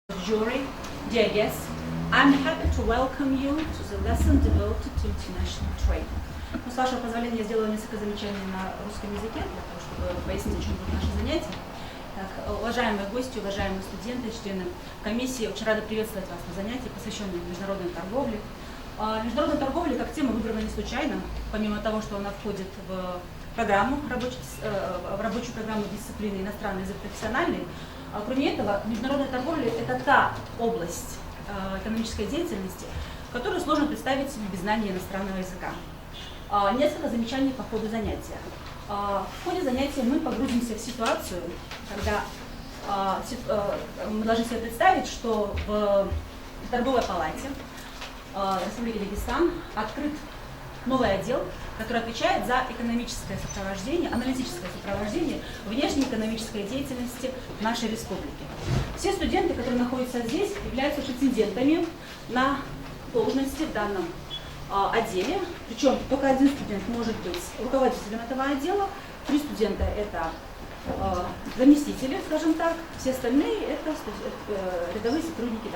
Jury, dear guests, I'm happy to welcome you to the lesson devoted to international trade. Ну, с вашего позволения, я сделаю несколько замечаний на русском языке, для того, чтобы пояснить, о чем будет наше занятие. Так, уважаемые гости, уважаемые студенты, члены комиссии, очень рада приветствовать вас на занятии, посвященном международной торговле. Международная торговля как тема выбрана не случайно, помимо того, что она входит в программу, в рабочую программу дисциплины иностранный язык профессиональный. Кроме этого, международная торговля – это та область экономической деятельности, которую сложно представить себе без знания иностранного языка. Несколько замечаний по ходу занятия. В ходе занятия мы погрузимся в ситуацию, когда мы должны себе представить, что в торговой палате Республики Дагестан открыт новый отдел, который отвечает за экономическое сопровождение, аналитическое сопровождение внешнеэкономической деятельности нашей республики. Все студенты, которые находятся здесь, являются претендентами на должности в данном отделе. Причем только один студент может быть руководителем этого отдела, 3 студента это заместители, скажем так, все остальные это рядовые сотрудники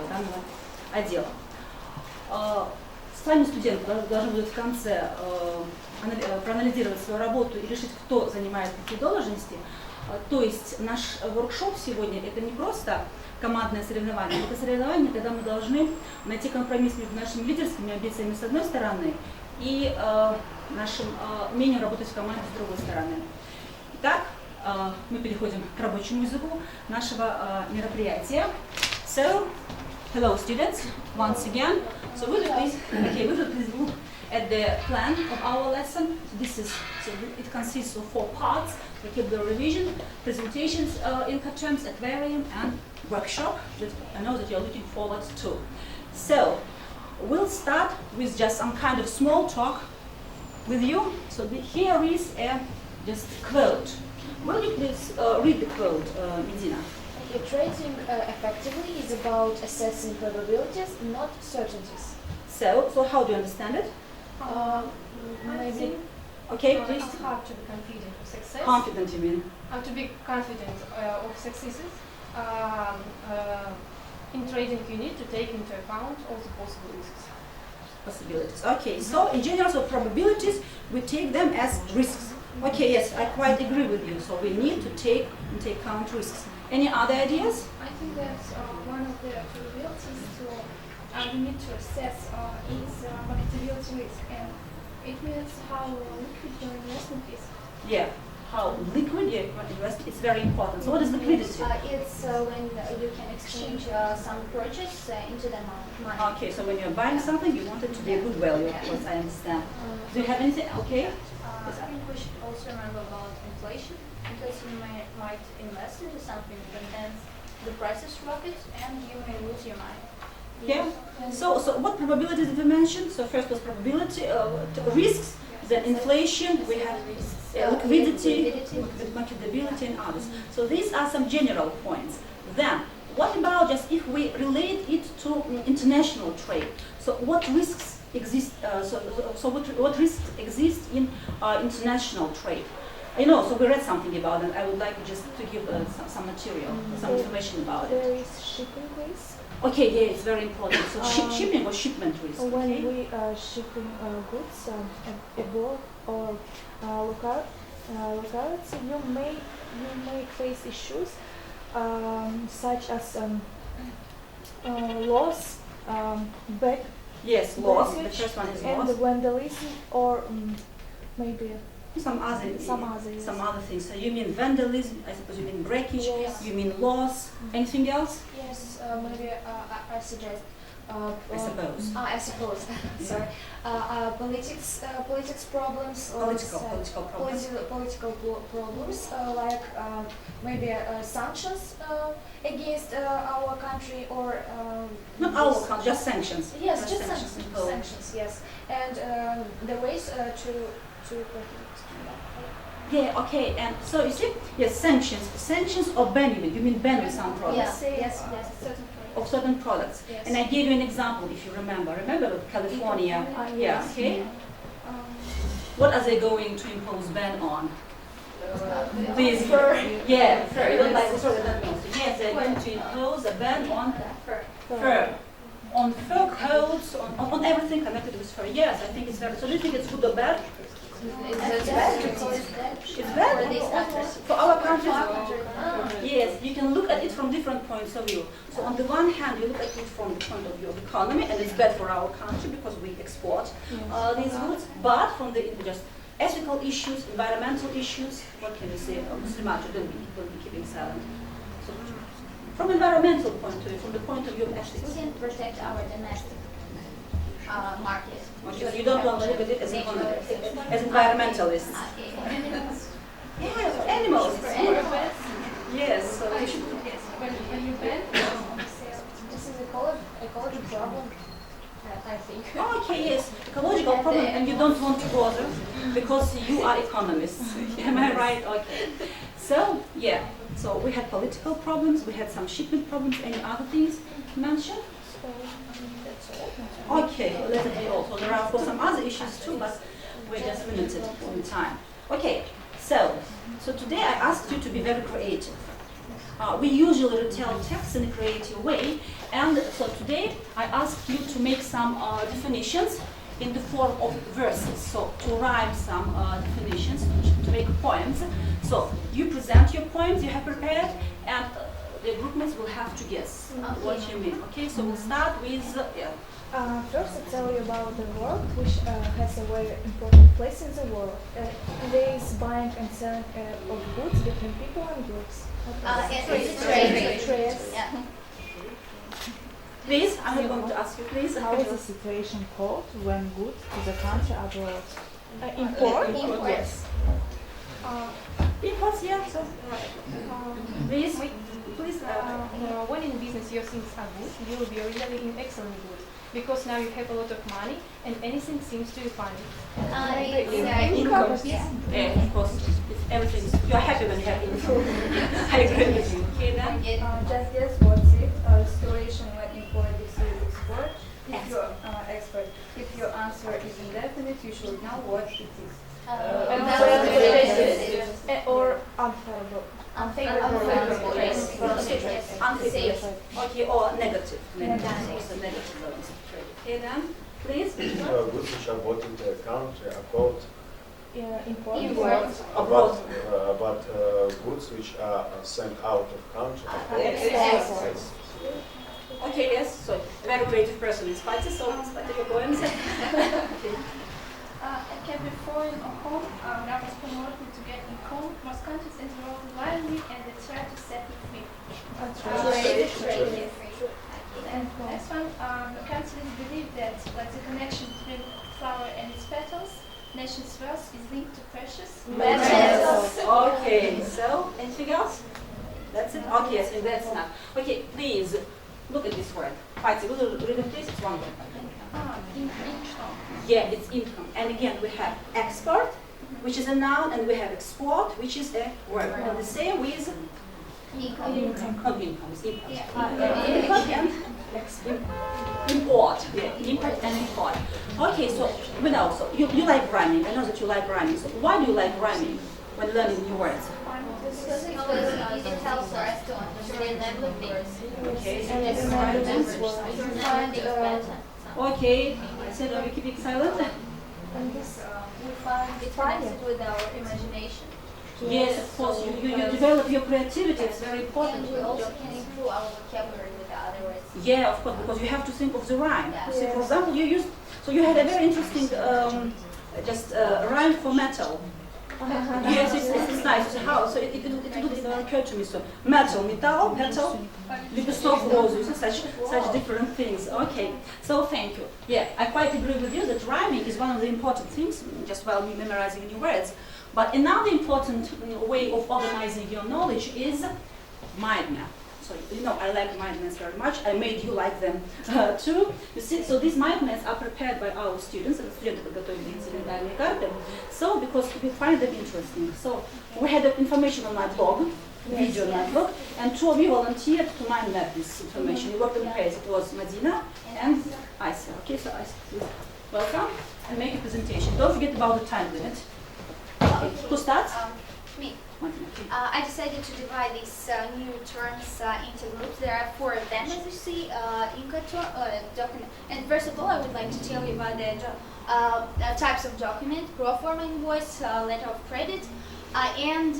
данного отдела. Сами студенты должны будут в конце проанализировать свою работу и решить, кто занимает какие должности. То есть наш воркшоп сегодня это не просто командное соревнование, это соревнование, когда мы должны найти компромисс между нашими лидерскими амбициями с одной стороны и нашим умением работать в команде с другой стороны. Итак, мы переходим к рабочему языку нашего мероприятия. So, hello students, once again. So we will please look at the plan of our lesson. It consists of 4 parts: vocabulary revision, presentations in terms, aquarium, and workshop that I know that you're looking forward to. So we'll start with just some kind of small talk with you. So here is a just quote. Will you please read the quote, Medina? Trading effectively is about assessing probabilities, not certainties. So how do you understand it? Maybe. Okay, please. How to be confident of success. Confident, you mean? How to be confident of successes. In trading, you need to take into account all the possible risks. Possibilities. Okay, so in general, so probabilities, we take them as risks. Okay, yes, I quite agree with you. So we need to take into account risks. Any other ideas? I think that one of the probabilities we need to assess is marketability risk, and it means how liquid your investment is. Yeah, how liquid your investment is very important. So what is liquidity? It's when you can exchange some purchase into the money. Okay, so when you're buying something, you want it to be a good value, of course, I understand. Do you have anything? Okay. I think we should also remember about inflation, because you might invest into something and then the prices rocket and you may lose your money. Yeah. So what probabilities did we mention? So first was probability, risks, then inflation, we have liquidity, marketability, and others. So these are some general points. Then, what about just if we relate it to international trade? So what risks exist? What risks exist in international trade? I know, so we read something about it. I would like just to give some material, some information about it. There is shipping risk. Okay, yeah, it's very important. So shipping or shipment risk? When Okay. we are shipping goods abroad or locality, you may face issues such as loss, back Yes, loss. The damage, first one is and loss. vandalism, or maybe Some other yes. some other things. So you mean vandalism? I suppose you mean breakage. Yes. You mean loss? Anything else? Yes, maybe I suggest. I suppose. I suppose. Sorry. Politics problems. Or Political problems. Political problems like maybe sanctions against our country or. Not our country, just sanctions. Yes, Just just sanctions. sanctions. Yes, and the ways to protect. Yeah, okay, and so you see, yes, sanctions or banning. You mean ban with some products? Yes. Certain Of certain products. Yes. And I gave you an example, if you remember. Remember with California? Yeah, yes. okay. What are they going to impose ban on? Please. Yeah, fur. You don't like, sorry, that means. Yeah, Yes, they're going to impose a ban on fur. On fur coats, on everything connected with fur. Yes, I think it's very. So do you think it's good or bad? It's bad. It's bad for our country. Yes, you can look at it from different points of view. So on the one hand, you look at it from the point of view of economy, and it's bad for our country because we export these goods. But from the just ethical issues, environmental issues, what can you say? Muslimat, don't be keeping silent. So, from environmental point of view, from the point of view of ethics. We can protect our domestic market. So you don't want to look at it as economists, as environmentalists. Yeah, for animals. Yes, so you should. When you ban, This is ecological problem, I think. Okay, yes, ecological problem, and you don't want to bother because you are economists. Am I right? Okay. So, yeah, so we had political problems, we had some shipment problems. Any other things mentioned? Okay, let it be all. So there are, of course, some other issues too, but we're just limited in time. Okay, so today I asked you to be very creative. We usually retell texts in a creative way, and so today I asked you to make some definitions in the form of verses. So to rhyme some definitions, to make poems. So you present your poems you have prepared, and the groupmates will have to guess what you mean. Okay, so we'll start with First, I'll tell you about the world, which has a very important place in the world. There is buying and selling of goods between people and groups. Trade. Yeah. Please, I'm going to ask you, please. How is the situation called when goods to the country are brought? Import. Yes. Imports, yeah. So, please. When in business your things are good, you will be really in excellent good. Because now you have a lot of money and anything seems to be funny. Income. Yeah, of course. Everything. You're happy when you have income. I agree with you. Okay, then? Just guess what's it? Situation when import is export. If you're expert, if your answer is indefinite, you should know what it is. Or unfavorable. Unfavorable. Yes. Unfavorable. Okay, or negative. Also negative. Okay, then, please. Goods which are bought in the country are called Import. Abroad. but goods which are sent out of country are called Exports. Okay, yes. So, a very creative person is Spati, so Spati, your poems. It can be foreign or home. Now it's promoted to get income. Most countries in the world violently and they try to set it free. And next one, countries believe that like the connection between flower and its petals, nation's wealth is linked to precious metals. Okay, so anything else? That's it? Okay, I think that's enough. Okay, please look at this word. Spati, will you read it, please? It's one word. Income. Yeah, it's income. And again, we have export, which is a noun, and we have export, which is a verb. And the same with Income. not income, it's import. Yeah. Import and import. Yeah, import and import. Okay, so we know. So you like rhyming. I know that you like rhyming. So why do you like rhyming when learning new words? Because it helps us to remember things. Okay. And Yes. remember things better. Okay. I said, are we keeping silent? And this We find it connected with our imagination. Yes, of course. You develop your creativity. It's very important. And we also can improve our vocabulary with the other words. Yeah, of course, because you have to think of the rhyme. Yeah. So, for example, you had a very interesting rhyme for metal. Yes, it's nice. So how? So it didn't occur to me. So metal, lipstick roses, such different things. Okay. So thank you. Yeah, I quite agree with you that rhyming is one of the important things, just while we memorizing new words. But another important way of organizing your knowledge is mind map. So I like mind maps very much. I made you like them too. You see, so these mind maps are prepared by our students, and students готовили инцидентальные карты. So because we find them interesting. So we had information on my blog, video on my blog, and two of you volunteered to mind map this information. You worked in pairs. It was Madina and Aisha. Okay, so Aisha, please welcome and make a presentation. Don't forget about the time limit. Okay. Who starts? Me. I decided to divide these new terms into groups. There are 4 of them, as you see, document. And first of all, I would like to tell you about the types of document: pro forma invoice, letter of credit, and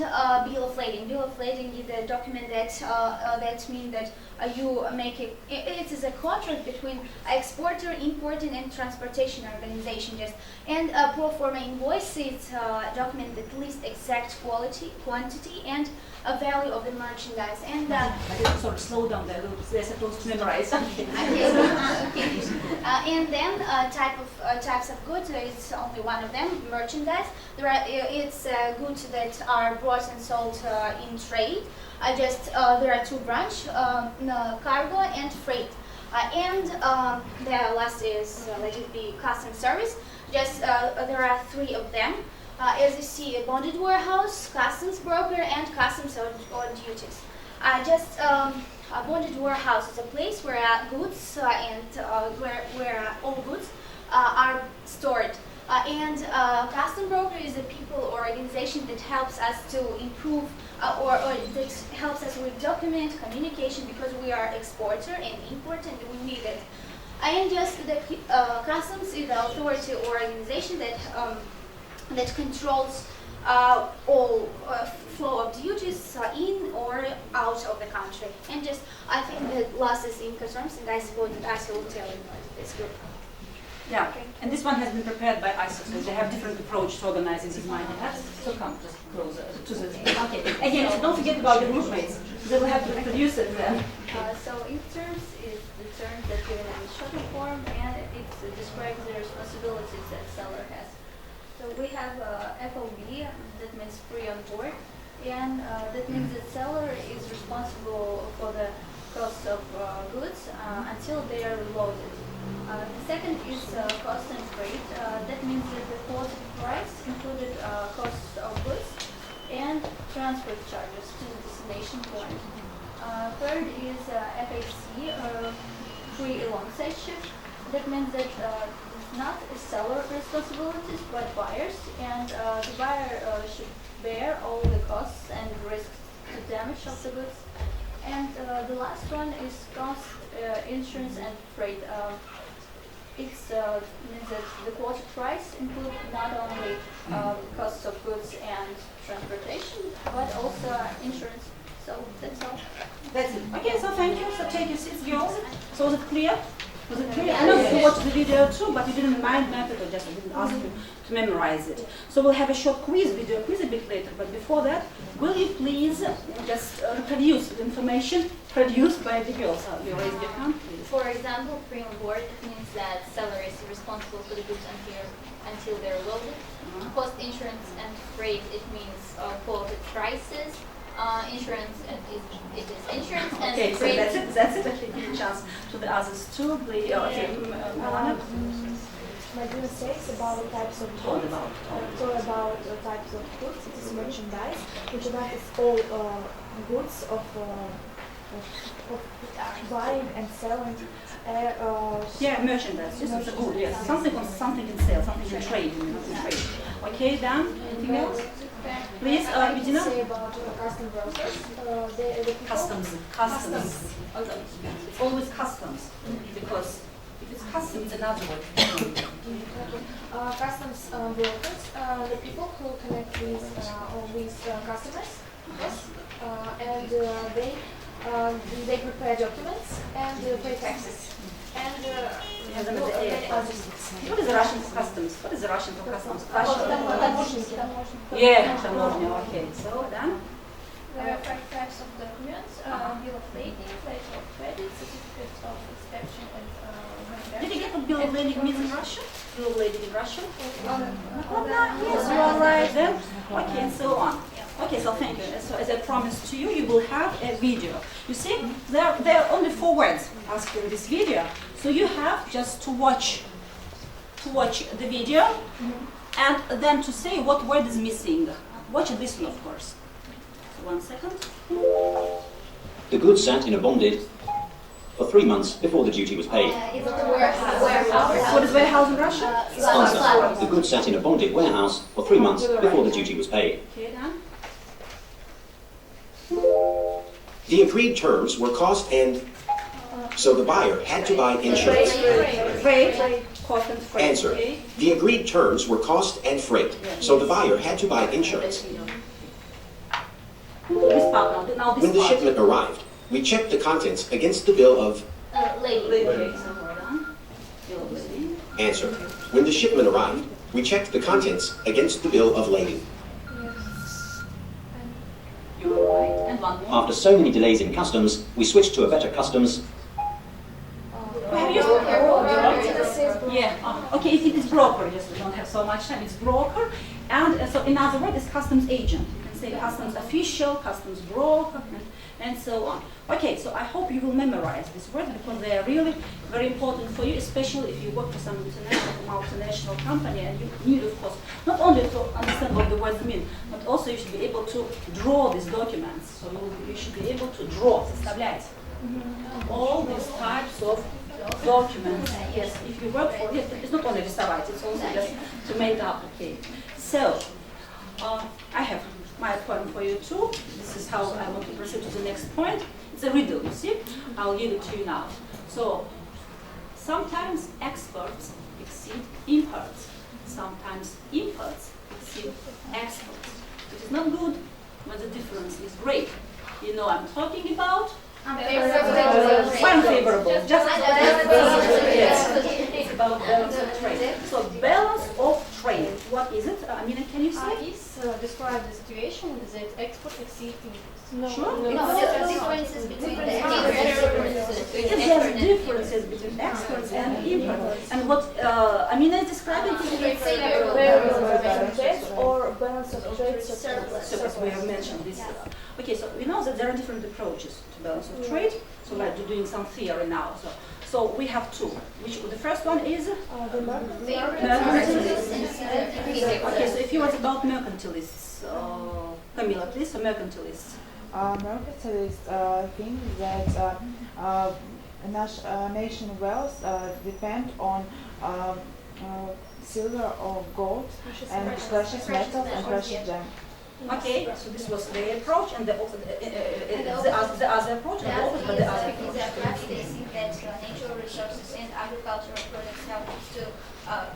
bill of lading. Bill of lading is a document that means that you make it is a contract between exporter, importer, and transportation organization. And pro forma invoice is a document that lists exact quantity, and a value of the merchandise. And sort of slow down there. They're supposed to memorize something. Okay. And then types of goods. It's only one of them: merchandise. It's goods that are brought and sold in trade. There are 2 branches: cargo and freight. And the last is let it be custom service. There are 3 of them. As you see, a bonded warehouse, customs broker, and customs or duties. A bonded warehouse is a place where goods where all goods are stored. And custom broker is a people or organization that helps us to improve or that helps us with document communication, because we are exporter and importer and we need it. And the customs is the authority or organization that controls all flow of duties in or out of the country. And I think the last is Incoterms, and I suppose that I will tell you about this group. Yeah, and this one has been prepared by ISO, so they have different approach to organizing these mining hats. So come just closer to the. Okay. Again, so don't forget about the group mates. They will have to reproduce it then. So Incoterms is the term that given in shorter form, and it describes the responsibilities that seller has. So we have FOB, that means free on board, and that means that seller is responsible for the cost of goods until they are loaded. The second is cost and freight. That means that the quoted price included cost of goods and transport charges to the destination point. Third is FAC, free alongside ship. That means that it's not a seller responsibilities but buyers, and the buyer should bear all the costs and risks to damage of the goods. And the last one is cost, insurance, and freight. It means that the quoted price includes not only costs of goods and transportation, but also insurance. So that's all. That's it. Okay, so thank you. So take your seats, girls. So was it clear? Was it clear? I know you watched the video too, but you didn't mind method, or just I didn't ask you to memorize it. So we'll have a short video quiz a bit later, but before that, will you please just reproduce the information produced by the girls? You raise your hand, please. For example, free on board means that seller is responsible for the goods until they're loaded. Cost, insurance, and freight, it means quoted prices. Insurance, it is insurance, and okay, so freight. That's it. Okay, give a chance to the others too. Please. Okay, My dear says about types of goods. About types of goods. It is merchandise. Merchandise is all goods of buying and selling. Yeah, merchandise. This is a good. Yes, something in sale, something in trade. Okay, Dan. Anything else? Please, Medina. Say about custom brokers. Customs. It's always customs, because if it's customs, another word. Customs brokers, the people who connect with customers, yes, and they prepare documents and pay taxes. And what is the Russian for customs? What is the Russian for customs? Tamoshnik. Yeah, tamoshnik. Okay, so then. There are 5 types of documents: bill of lading, letter of credit, certificate of inspection, and Did you get what bill of lading means in Russian? Bill of lading in Russian? Yes, you are right then. Okay, and so on. Okay, so thank you. So as I promised to you, you will have a video. You see, there are only 4 words asked in this video. So you have just to watch the video and then to say what word is missing. Watch this one, of course. So 1 second. The goods sat in a bonded for 3 months before the duty was paid. What is warehouse in Russian? Answer. The goods sat in a bonded warehouse for 3 months before the duty was paid. Okay, Dan. The agreed terms were cost and... So the buyer had to buy insurance. Freight, cost and freight. Answer. Okay? The agreed terms were cost and freight. So the buyer had to buy insurance. This part now this When the part. shipment arrived, we checked the contents against the bill of... Okay, so hold on. Bill of lading. Answer. When the shipment arrived, we checked the contents against the bill of lading. You're right. And one more. After so many delays in customs, we switched to a better customs... Have you yeah. Okay, it's broker. Just we don't have so much time. It's broker, and so in other words, it's customs agent. You can say customs official, customs broker, and so on. Okay, so I hope you will memorize these words because they are really very important for you, especially if you work for some international, multinational company, and you need, of course, not only to understand what the words mean, but also you should be able to draw these documents. So you should be able to draw, составлять all these types of documents. Yes, if you work for it, it's not only рисовать, it's also just to make up. Okay, so I have my point for you too. This is how I want to proceed to the next point. It's a riddle, you see. I'll give it to you now. So sometimes exports exceed imports. Sometimes imports exceed exports. It is not good, but the difference is great. You know I'm talking about. Unfavorable. Just it's about balance of trade. So balance of trade. What is it? Amina, can you say? It's describe the situation that export exceeds imports. No. Sure. No, there are differences between the There are differences between exports and imports. And what Amina is describing is or balance of trade surplus. surplus. We have mentioned this. Okay, so we know that there are different approaches to balance of trade. So we're doing some theory now. So we have two. Which the first one is mercantilists. Okay, so if you want about mercantilists, Camila, please, so mercantilists. Mercantilists think that nation wealth depend on silver or gold and precious metals and precious gems. Okay, so this was their approach, and the other approach, and also the other approach. They think that natural resources and agricultural products help us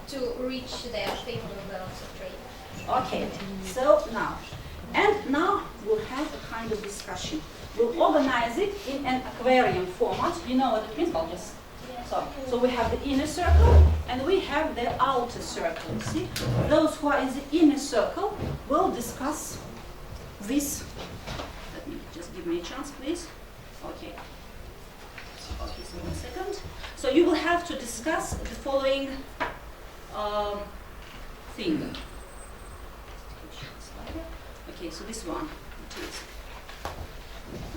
to reach their favorable balance of trade. Okay, so now we'll have a kind of discussion. We'll organize it in an aquarium format. You know what it means? I'll just so we have the inner circle and we have the outer circle. See, those who are in the inner circle will discuss this. Let me just give me a chance, please. Okay. Okay, so 1 second. So you will have to discuss the following thing. Okay, so this one.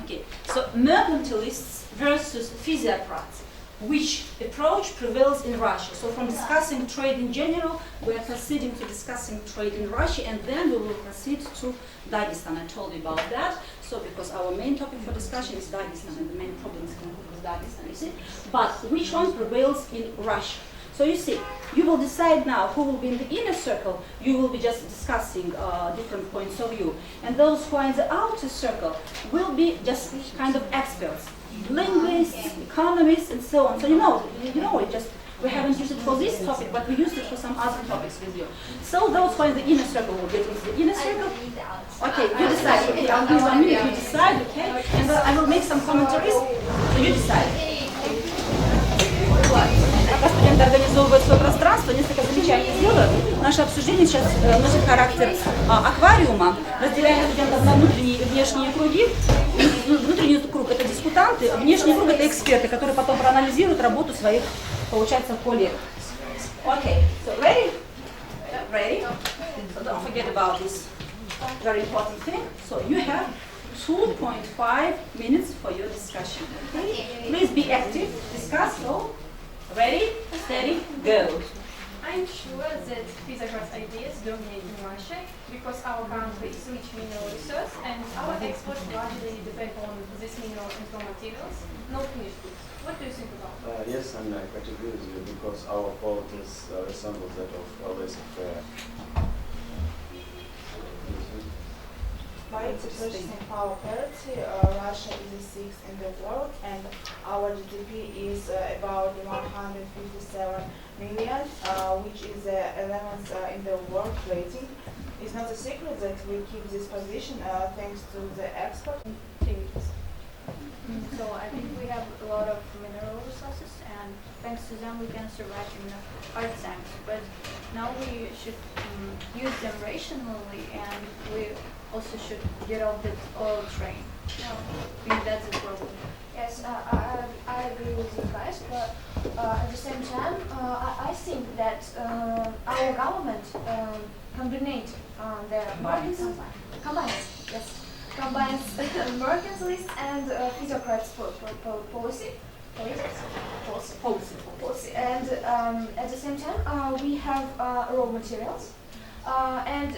Okay, so mercantilists versus physiocrats. Which approach prevails in Russia? So from discussing trade in general, we are proceeding to discussing trade in Russia, and then we will proceed to Dagestan. I told you about that. So because our main topic for discussion is Dagestan, and the main problem is with Dagestan, you see. But which one prevails in Russia? So you see, you will decide now who will be in the inner circle. You will be just discussing different points of view. And those who are in the outer circle will be just kind of experts. Linguists, economists, and so on. So you know it just, we haven't used it for this topic, but we used it for some other topics with you. So those who are in the inner circle will get into the inner circle. Okay, you decide. Okay, I'll give 1 minute, you decide, okay? And I will make some commentaries, so you decide. Пока студенты организовывают свое пространство, несколько замечаний сделаю. Наше обсуждение сейчас носит характер аквариума. Разделяем студентов на внутренние и внешние круги. Внутренний круг – это дискутанты, внешний круг – это эксперты, которые потом проанализируют работу своих, получается, коллег. Okay, so ready? Ready? So don't forget about this very important thing. So you have 2.5 minutes for your discussion. Okay? Please be active, discuss. So, ready, steady, go. I'm sure that physiocrats' ideas dominate in Russia because our country is rich mineral resource and our exports largely depend on these minerals and raw materials, not finished goods. What do you think about that? Yes, and I quite agree with you because our politics resembles that of laissez-faire. Despite the purchasing power parity, Russia is the sixth in the world, and our GDP is about 157 million, which is the 11th in the world rating. It's not a secret that we keep this position thanks to the export. So I think we have a lot of mineral resources, and thanks to them we can survive in the hard times. But now we should use them rationally, and we also should get off the oil train. I think that's the problem. Yes, I agree with you guys, but at the same time, I think that our government combines mercantilists and physiocrats policy. And at the same time, we have raw materials, and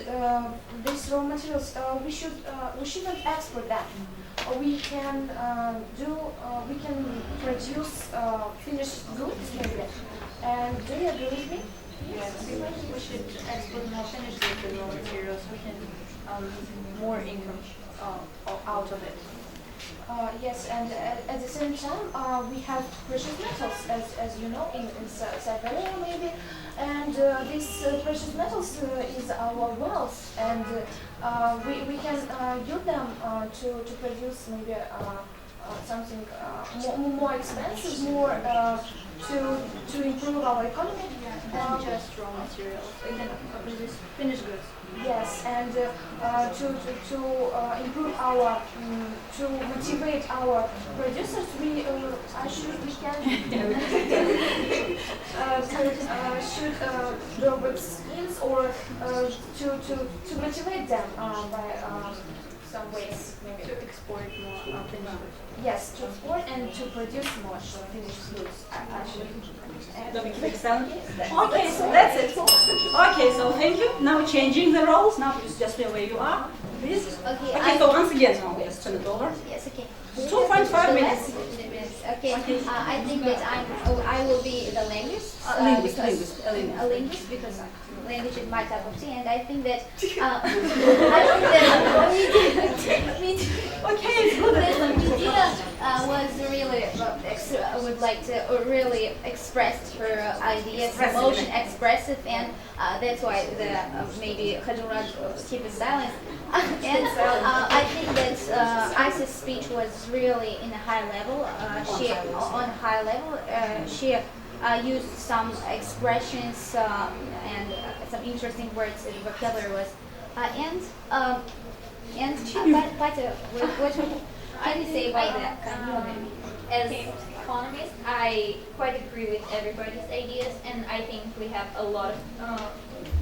these raw materials we shouldn't export them. We can produce finished goods maybe. And do you agree with me? Yes, we should export more finished goods and raw materials. We can more income out of it. Yes, and at the same time, we have precious metals, as you know, in Siberia maybe, and these precious metals is our wealth, and we can use them to produce maybe something more expensive, more to improve our economy. Not just raw materials, we can produce finished goods. Yes, and to improve our, to motivate our producers, we should draw web schemes or to motivate them by some ways maybe. To export more finished goods. Yes, to export and to produce more finished goods. Okay, so that's it. Okay, so thank you. Now changing the roles. Now just stay where you are, please. Okay, so once again, now let's turn it over. Yes, okay. 2.5 minutes. Okay, I think that I will be the linguist. A linguist because language is my type of thing, and I think that Okay, it's good. Medina was really would like to really express her ideas, emotion, expressive, and that's why the maybe Khaduraj keep silent. And I think that Isa's speech was really in a high level. She used some expressions and some interesting words. The vocabulary was what can you say about that? As economists, I quite agree with everybody's ideas, and I think we have a lot of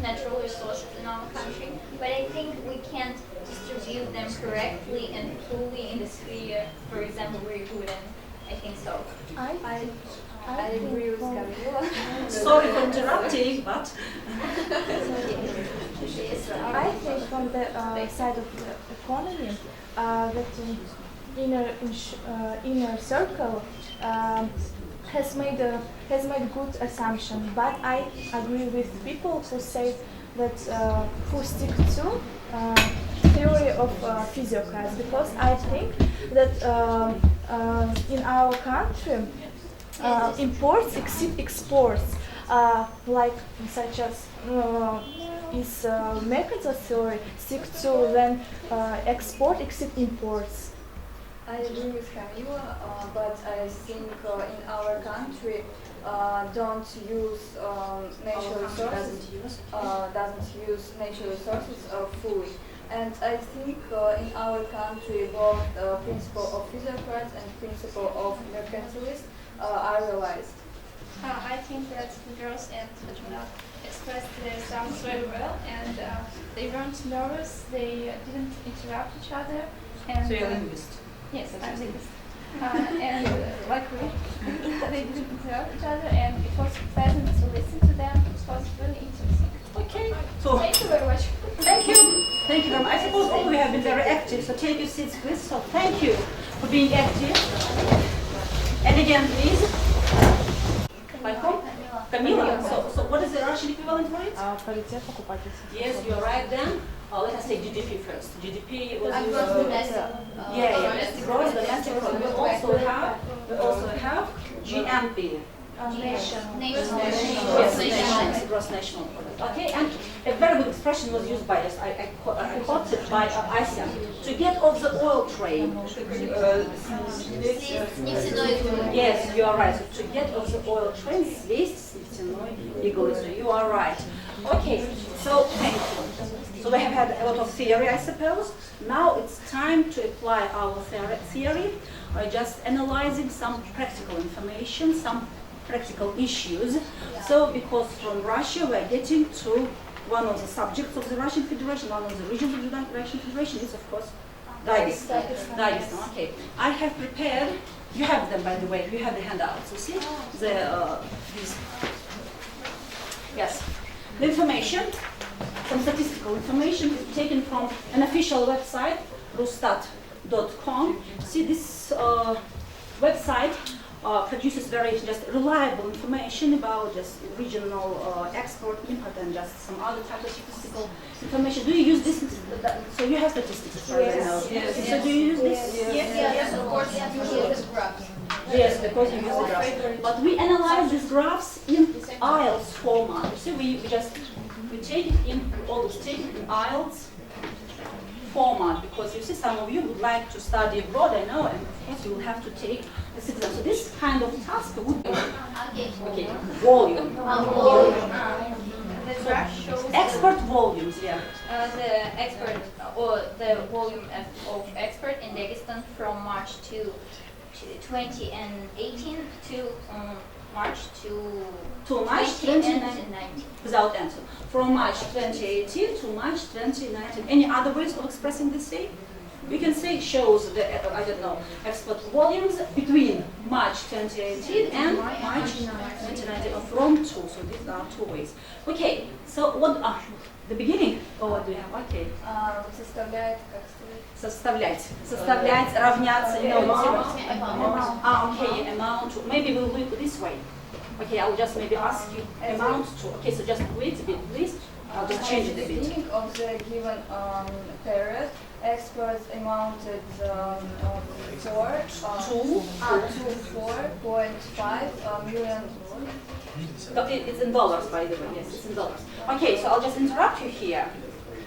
natural resources in our country, but I think we can't distribute them correctly and fully in the sphere, for example, where you would, and I think so. I agree with Camila. Sorry for interrupting, but I think from the side of the economy that inner circle has made good assumption, but I agree with people who say that who stick to theory of physiocrats, because I think that in our country imports exceed exports, like such as is mercantile theory stick to then export exceed imports. I agree with Camila, but I think in our country don't use natural resources. Doesn't use natural resources fully. And I think in our country both principle of physiocrats and principle of mercantilists are realized. I think that the girls and Fatuna expressed themselves very well, and they weren't nervous, they didn't interrupt each other. And, so you're a linguist. Yes, I'm a linguist. And luckily, they didn't interrupt each other, and it was pleasant to listen to them. It was really interesting. Okay, so Thank you very much. thank you. Thank you very much. I suppose all of you have been very active, so take your seats, please. So thank you for being active. And again, please. Welcome. Camila, so what is the Russian equivalent for it? Паритет покупательства. Yes, you're right then. Let us take GDP first. GDP was Gross domestic. gross domestic product. We also have GNP. Gross national product. Okay, and a very good expression was used by us. I quote it by Asia. To get off the oil train. Yes, you are right. So to get off the oil train, слезть с нефтяной иглы. So you are right. Okay, so thank you. So we have had a lot of theory, I suppose. Now it's time to apply our theory by just analyzing some practical information, some practical issues. So because from Russia we are getting to one of the subjects of the Russian Federation, one of the regions of the Russian Federation is of course Dagestan. Okay, I have prepared, you have them by the way, you have the handouts, you see? Yes, the information, some statistical information is taken from an official website, rustat.com. See, this website produces very just reliable information about just regional export, import, and just some other type of statistical information. Do you use this? So you have statistics, right? Yes. So do you use this? Yes, of course. Yes, because you use the graphs. But we analyze these graphs in IELTS format. You see, we take it in, always take it in IELTS format, because you see some of you would like to study abroad, I know, and of course you will have to take this exam. So this kind of task would be volume. The graph shows export volumes, yeah. The export or the volume of export in Dagestan from March to 2018 to March to March 2019. Without answer. From March 2018 to March 2019. Any other ways of expressing the same? We can say shows the, I don't know, export volumes between March 2018 and March 2019, or from two. So these are two ways. Okay, so what are the beginning? Or what do you have? Okay. Составлять, равняться, okay, amount. Maybe we'll do it this way. Okay, I'll just maybe ask you amount to. Okay, so just wait a bit, please. I'll just change it a bit. At the beginning of the given period, exports amounted to 4.5 million. It's in dollars, by the way. Yes, it's in dollars. Okay, so I'll just interrupt you here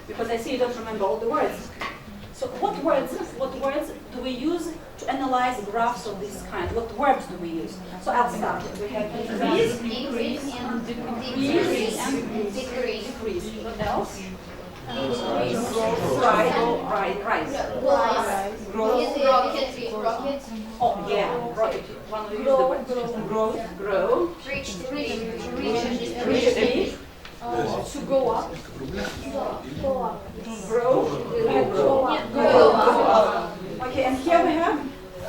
because I see you don't remember all the words. So what words do we use to analyze graphs of this kind? What verbs do we use? So I'll start. We have increase, and decrease. What else? Rise. Rocket. Oh yeah, rocket. One of you use the word. Grow. Reach. To go up. Grow. Okay, and here we have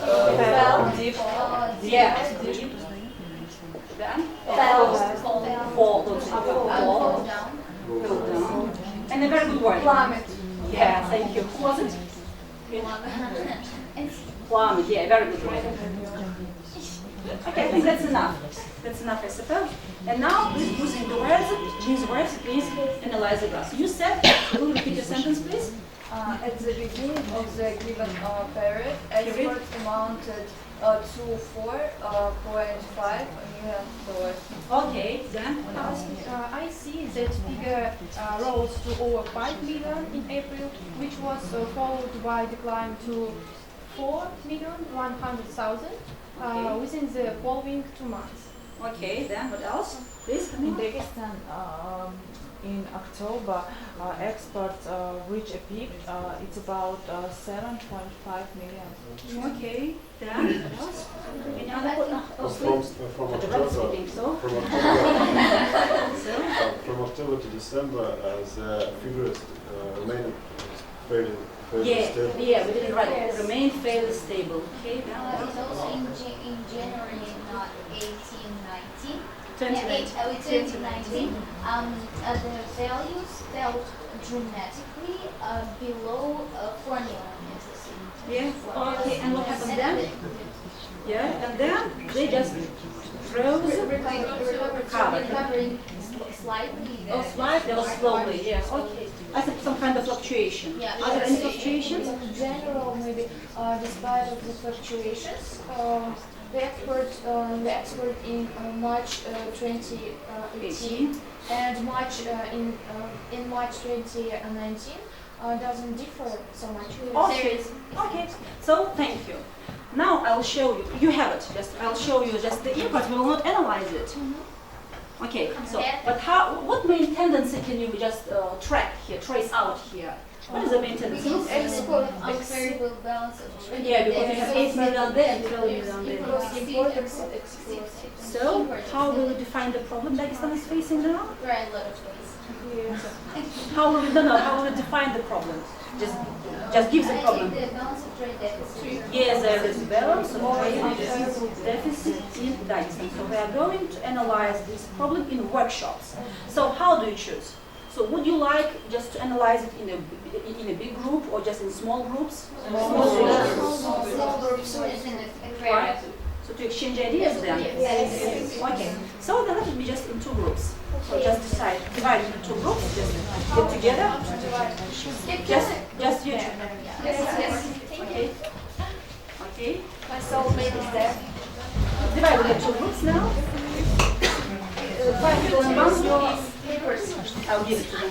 fell. Deep. Yeah. Deep. Then fall down. And a very good word. Plummet. Yeah, thank you. Who was it? Plummet. Yeah, very good word. Okay, I think that's enough. That's enough, I suppose. And now, please using the words, these words, please analyze the graphs. You said, will you repeat your sentence, please? At the beginning of the given period, exports amounted to $4.5 million. Okay, then what else? I see that figure rose to over 5 million in April, which was followed by decline to 4,100,000 within the following 2 months. Okay, then what else? Please, In Dagestan, in October, exports reach a peak. It's about 7.5 million. Okay, then what else? Any other From October to December, the figures remain fairly stable. Yeah, we didn't write it. Remain fairly stable. Okay, then what else? It's also in January 2019. 2019. The values fell dramatically below 4 million. Yeah. Okay, and what happened then? Yeah, and then they just Recovering slightly. Oh, slightly or slowly, yes. Okay. I think some kind of fluctuation. Yeah. Are there any fluctuations? In general, maybe despite of the fluctuations, the expert in March 2018 and March in March 2019 doesn't differ so much. Okay. Okay. So thank you. Now I'll show you. You have it. I'll show you just the input. We will not analyze it. Okay. So, but what main tendency can you just track here, trace out here? What is the main tendency? Unfavorable balance of trade. Yeah, because you have 8 million there and 12 million there. So, how will you define the problem Dagestan is facing now? Very little space. How will you define the problem? Just give the problem. The balance of trade deficit. Yes, there is balance of trade deficit in Dagestan. So we are going to analyze this problem in workshops. So how do you choose? So would you like just to analyze it in a big group or just in small groups? Small groups. Right. So to exchange ideas then? Yes. Okay. So then let it be just in 2 groups. So just decide, divide into 2 groups, just get together. Just you two. Yes. Okay. Okay. My soulmate is there. Divide into 2 groups now. 5 people among your papers. I'll give it to them.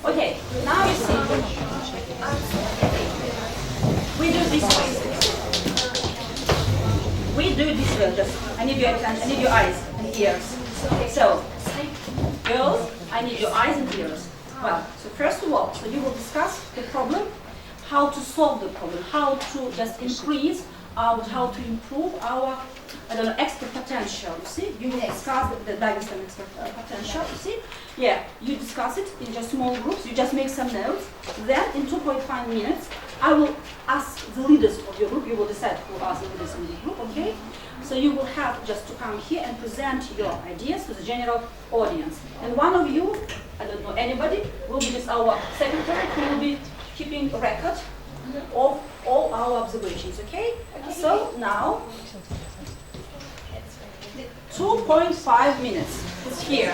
Okay, now you see. We do this way. Just I need your attention, I need your eyes and ears. So, girls, I need your eyes and ears. Well, so first of all, so you will discuss the problem, how to solve the problem, how to just increase how to improve our expert potential. You see, you will discuss the Dagestan expert potential. You see, yeah, you discuss it in just small groups. You just make some notes. Then, in 2.5 minutes, I will ask the leaders of your group. You will decide who are the leaders in the group. Okay. So you will have just to come here and present your ideas to the general audience. And one of you, I don't know anybody, will be just our secretary who will be keeping a record of all our observations, okay? So now, 2.5 minutes is here.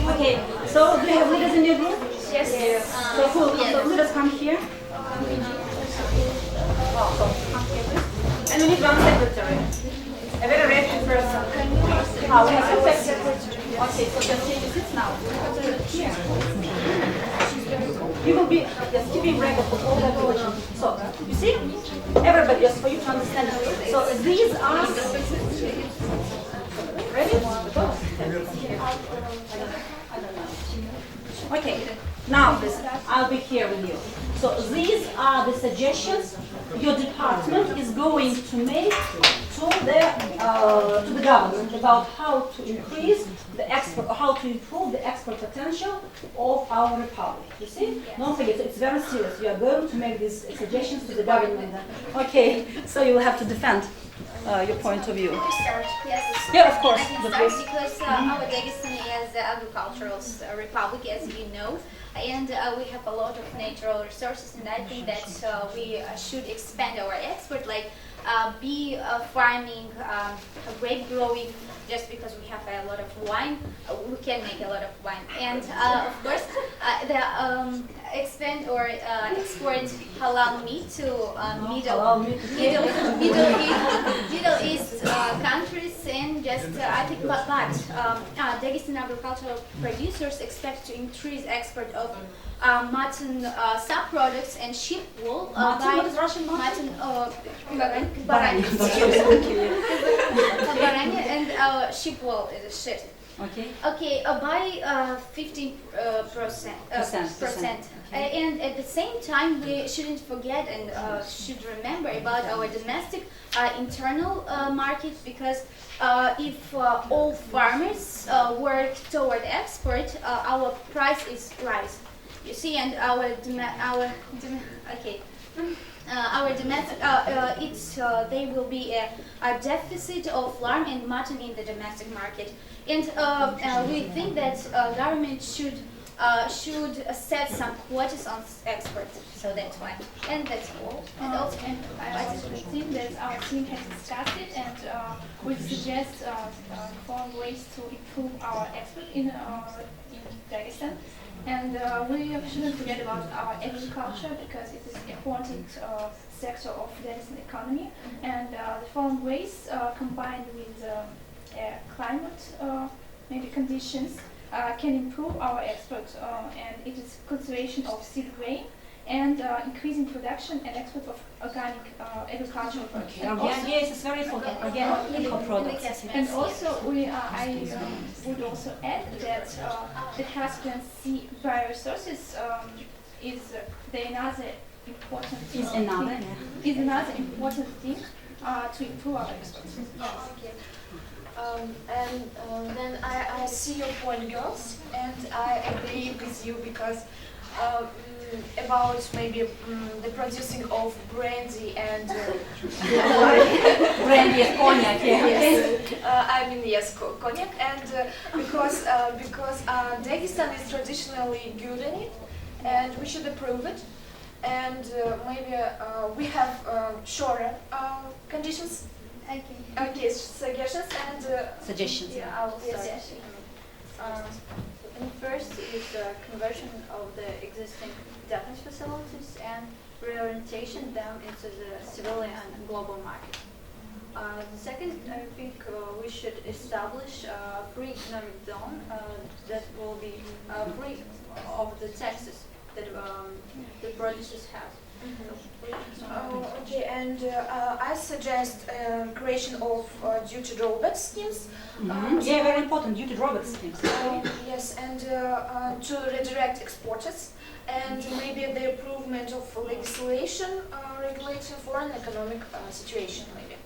Okay, so do you have leaders in your group? Yes. So cool. So leaders come here. And we need one secretary. A very reactive person. We have two secretaries. Okay, so just take a seat now. Here. You will be just keeping record of all the evaluations. So, you see? Everybody, just for you to understand. So these are... Ready? Okay, now this, I'll be here with you. So these are the suggestions your department is going to make to the government about how to increase the export, or how to improve the export potential of our republic. You see? Don't forget, it's very serious. You are going to make these suggestions to the government. Okay, so you will have to defend your point of view. Yes. Yeah, of course. I can start because our Dagestan is an agricultural republic, as you know, and we have a lot of natural resources, and I think that we should expand our export. Like bee farming, grape growing, just because we have a lot of wine, we can make a lot of wine. And of course, the expand or export halal meat to Middle East countries, and just I think, but Dagestan agricultural producers expect to increase export of mutton subproducts and sheep wool. Mutton, what is Russian mutton? Baranya and sheep wool is shit. Okay. Okay, by 15%. And at the same time, we shouldn't forget and should remember about our domestic internal market, because if all farmers work toward export, our price is rise. You see, and our domestic, there will be a deficit of lamb and mutton in the domestic market, and we think that government should set some quotas on export. So that's why, and that's all. And also, and I also think that our team has discussed it, and we suggest four ways to improve our export in Dagestan. And we shouldn't forget about our agriculture, because it is an important sector of Dagestan economy. And the following ways, combined with climate maybe conditions, can improve our export. And it is cultivation of seed grain, and increasing production and export of organic agricultural products. Yes, it's very important. Organic products. And also, I would also add that the husband see bioresources is another important thing to improve our exports. Then I see your point, girls, and I agree with you, because about maybe the producing of brandy and brandy and cognac. Yes. I mean, yes, cognac, and because Dagestan is traditionally good in it, and we should approve it. And maybe we have shorter conditions. Okay, suggestions and suggestions. Yeah, I will start. Yes. And first is conversion of the existing defense facilities and reorientation them into the civilian and global market. The second, I think we should establish a free economic zone that will be free of the taxes that the producers have. Okay, and I suggest creation of duty drawback schemes. Yeah, very important, duty drawback schemes. Yes, and to redirect exporters, and maybe the improvement of legislation regulating foreign economic situation, maybe.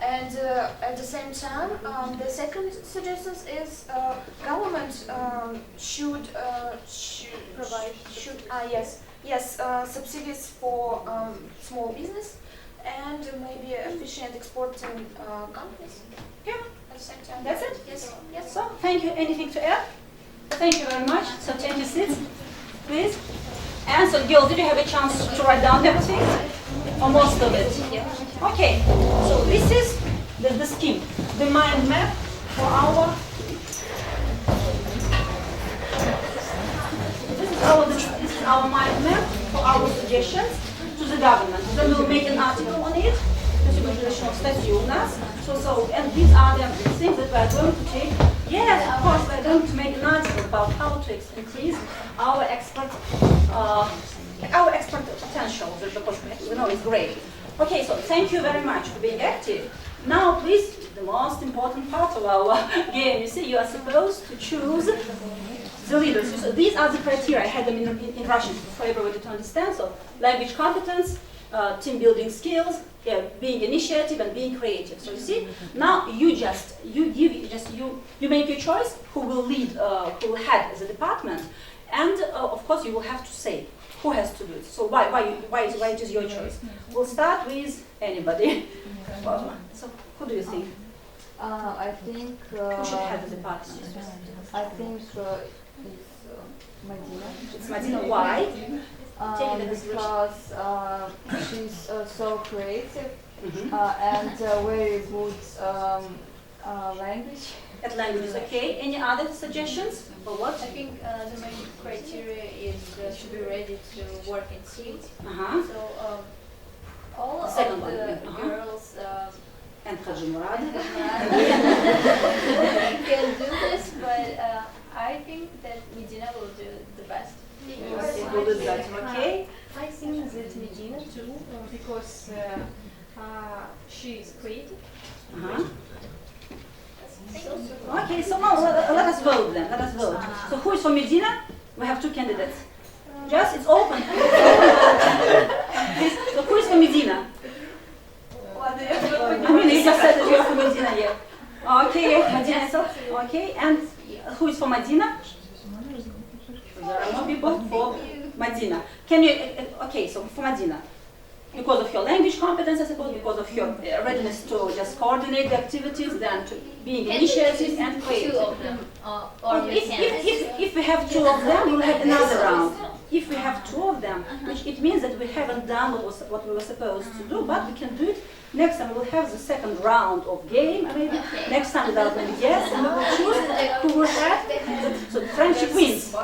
And at the same time, the second suggestion is government should provide subsidies for small business and maybe efficient exporting companies. Yeah, at the same time. That's it? Yes. Yes. So, thank you. Anything to add? Thank you very much. So, take your seats, please. And so, girls, did you have a chance to write down everything? Or most of it? Yeah. Okay. So, this is the scheme, the mind map for our. This is our mind map for our suggestions to the government. Then we'll make an article on it. So, and these are the things that we are going to take. Yes, of course, we are going to make an article about how to increase our export potential, because we know it's great. Okay, so thank you very much for being active. Now, please, the most important part of our game. You see, you are supposed to choose the leaders. So these are the criteria. I had them in Russian for everybody to understand. So language competence, team building skills, being initiative and being creative. So you see, now you make your choice who will lead, who will head the department, and of course you will have to say who has to do it. So why it is your choice. We'll start with anybody. So who do you think? I think Who should head the department? I think it's Madina. It's Madina. Why? Because she's so creative and very good language. At languages, okay. Any other suggestions for what? I think the main criteria is to be ready to work in team. So all of Second the one. girls And Hajimurad. can do this, but I think that Medina will do the best. Okay. I think that Medina too, because she is creative. Okay, so now let us vote then. Let us vote. So who is for Medina? We have two candidates. Just it's open. So who is for Medina? I mean, you just said that you are for Medina, yeah. Okay, Medina, so okay, and who is for Medina? There are more people for Medina. Can you? Okay, so for Medina. Because of your language competence, I suppose, because of your readiness to just coordinate the activities, then to being initiative and creative. Two of them, or If we have two of them, we'll have another round. If we have two of them, which it means that we haven't done what we were supposed to do, but we can do it next time. We'll have the second round of game, maybe next time without maybe yes, and we will choose who will have. So friendship wins.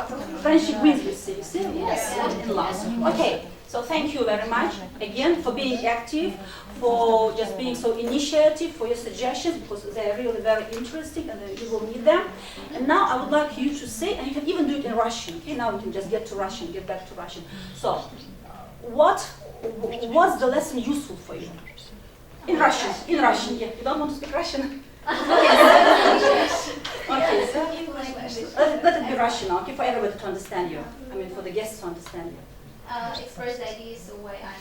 Friendship wins, you see, yes, in last. Okay. So thank you very much again for being active, for just being so initiative, for your suggestions, because they are really very interesting and you will need them. And now I would like you to say, and you can even do it in Russian. Okay, now we can just get back to Russian. So, was the lesson useful for you? In Russian, yeah. You don't want to speak Russian? Okay, so let it be Russian, okay, for everybody to understand you. I mean, for the guests to understand you. Express ideas the way I'm.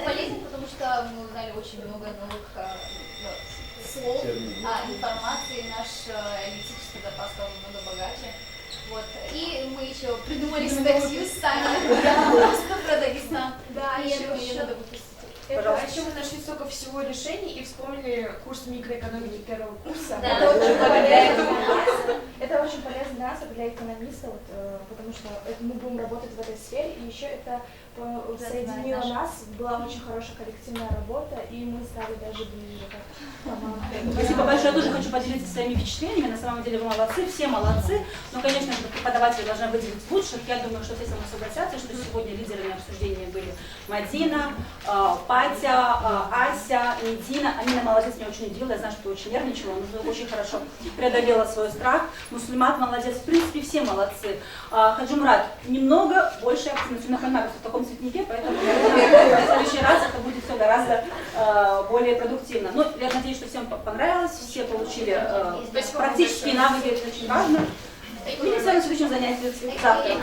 Полезен, потому что мы узнали очень много новых слов, информации, наш лексический запас стал намного богаче. Вот. И мы еще придумали статью сами просто про Дагестан. Да, и я думаю, ее надо выпустить. А еще мы нашли столько всего решений и вспомнили курс микроэкономики первого курса. Да. Это очень полезно для нас, для экономистов, потому что мы будем работать в этой сфере, и еще это соединило нас, была очень хорошая коллективная работа, и мы стали даже ближе. Спасибо большое. Я тоже хочу поделиться своими впечатлениями. На самом деле вы молодцы, все молодцы. Но, конечно же, преподаватели должны выделить лучших. Я думаю, что все со мной согласятся, что сегодня лидерами обсуждения были Мадина, Патя, Ася, Медина. Амина молодец, меня очень удивила. Я знаю, что ты очень нервничала, но очень хорошо преодолела свой страх. Муслимат молодец. В принципе, все молодцы. Хаджимурат немного больше активности. Находимся в таком цветнике, поэтому в следующий раз это будет все гораздо более продуктивно. Но я надеюсь, что всем понравилось, все получили практические навыки, это очень важно. Увидимся на следующем занятии завтра.